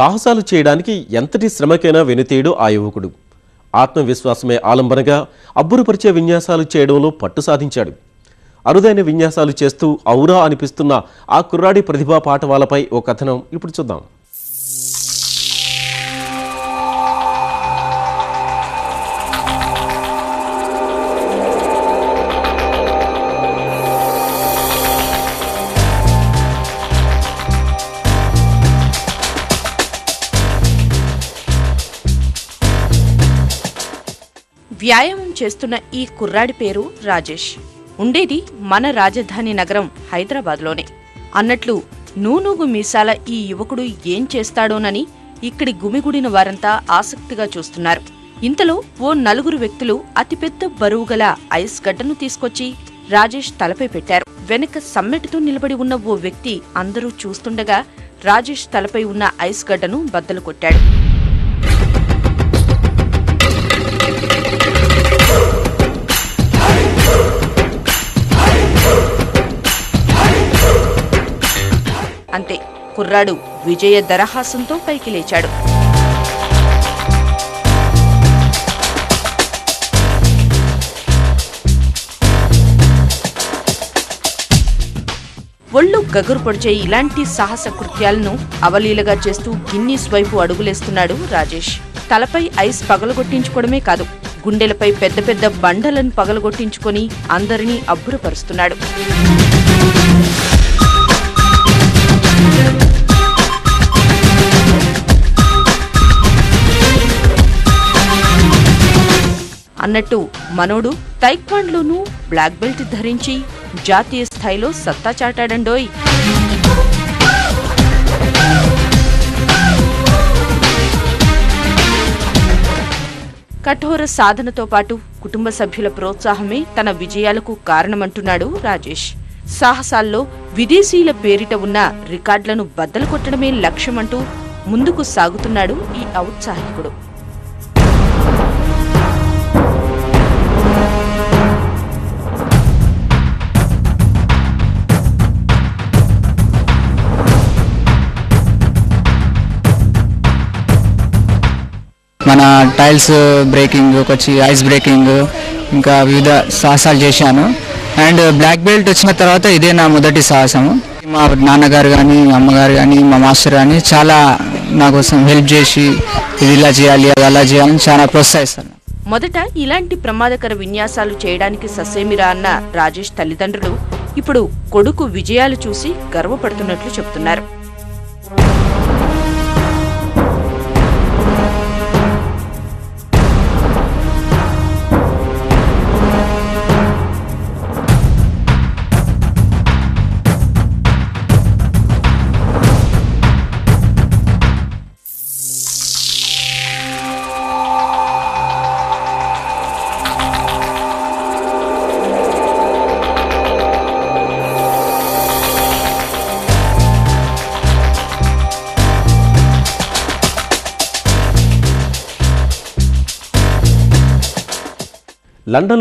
సాహసాలు చేయడానికి ఎంతటి శ్రమకైనా వెనుతీయడు ఆ యువకుడు. ఆత్మవిశ్వాసమే ఆలంబనగా అబ్బురుపరిచే విన్యాసాలు చేయడంలో పట్టు సాధించాడు. అరుదైన విన్యాసాలు చేస్తూ ఔరా అనిపిస్తున్న ఆ కుర్రాడి ప్రతిభా పాఠవాలపై ఓ కథనం ఇప్పుడు చూద్దాం. వ్యాయామం చేస్తున్న ఈ కుర్రాడి పేరు రాజేష్. ఉండేది మన రాజధాని నగరం హైదరాబాద్లోనే. అన్నట్లు నూనూగు మీసాల ఈ యువకుడు ఏం చేస్తాడోనని ఇక్కడి గుమిగుడిన వారంతా ఆసక్తిగా చూస్తున్నారు. ఇంతలో ఓ నలుగురు వ్యక్తులు అతిపెద్ద బరువుగల ఐస్ గడ్డను తీసుకొచ్చి రాజేష్ తలపై పెట్టారు. వెనక సమ్మెటితో నిలబడి ఉన్న ఓ వ్యక్తి అందరూ చూస్తుండగా రాజేష్ తలపై ఉన్న ఐస్ గడ్డను బద్దలు కొట్టాడు. అంతే, కుర్రాడు విజయ దరహాసంతో పైకి లేచాడు. ఒళ్ళు గగురు పొడిచే ఇలాంటి సాహస కృత్యాలను అవలీలగా చేస్తూ గిన్నీస్ వైపు అడుగులేస్తున్నాడు రాజేష్. తలపై ఐస్ పగలగొట్టించుకోవడమే కాదు, గుండెలపై పెద్ద పెద్ద బండలను పగలగొట్టించుకొని అందరినీ అబ్బురపరుస్తున్నాడు. అన్నట్టు మనోడు తైక్వాండ్లోనూ బ్లాక్ బెల్ట్ ధరించి జాతీయ స్థాయిలో సత్తా చాటాడండోయ్. కఠోర సాధనతో పాటు కుటుంబ సభ్యుల ప్రోత్సాహమే తన విజయాలకు కారణమంటున్నాడు రాజేష్. సాహసాల్లో విదేశీయుల పేరిట ఉన్న రికార్డులను బద్దలు కొట్టడమే లక్ష్యమంటూ ముందుకు సాగుతున్నాడు ఈ ఔత్సాహికుడు. మన టైల్స్ బ్రేకింగ్, వచ్చి ఐస్ బ్రేకింగ్, ఇంకా వివిధ సాహసాలు చేశాను. అండ్ బ్లాక్ బెల్ట్ వచ్చిన తర్వాత ఇదే నా మొదటి సాహసము. మా నాన్నగారు కానీ, అమ్మగారు కానీ, మా మాస్టర్ కానీ చాలా నా కోసం హెల్ప్ చేసి ఇది ఇలా చేయాలి, అది అలా చేయాలని చాలా ప్రోత్సహిస్తారు. మొదట ఇలాంటి ప్రమాదకర విన్యాసాలు చేయడానికి ససేమిరా అన్న రాజేష్ తల్లిదండ్రులు ఇప్పుడు కొడుకు విజయాలు చూసి గర్వపడుతున్నట్లు చెబుతున్నారు. లండన్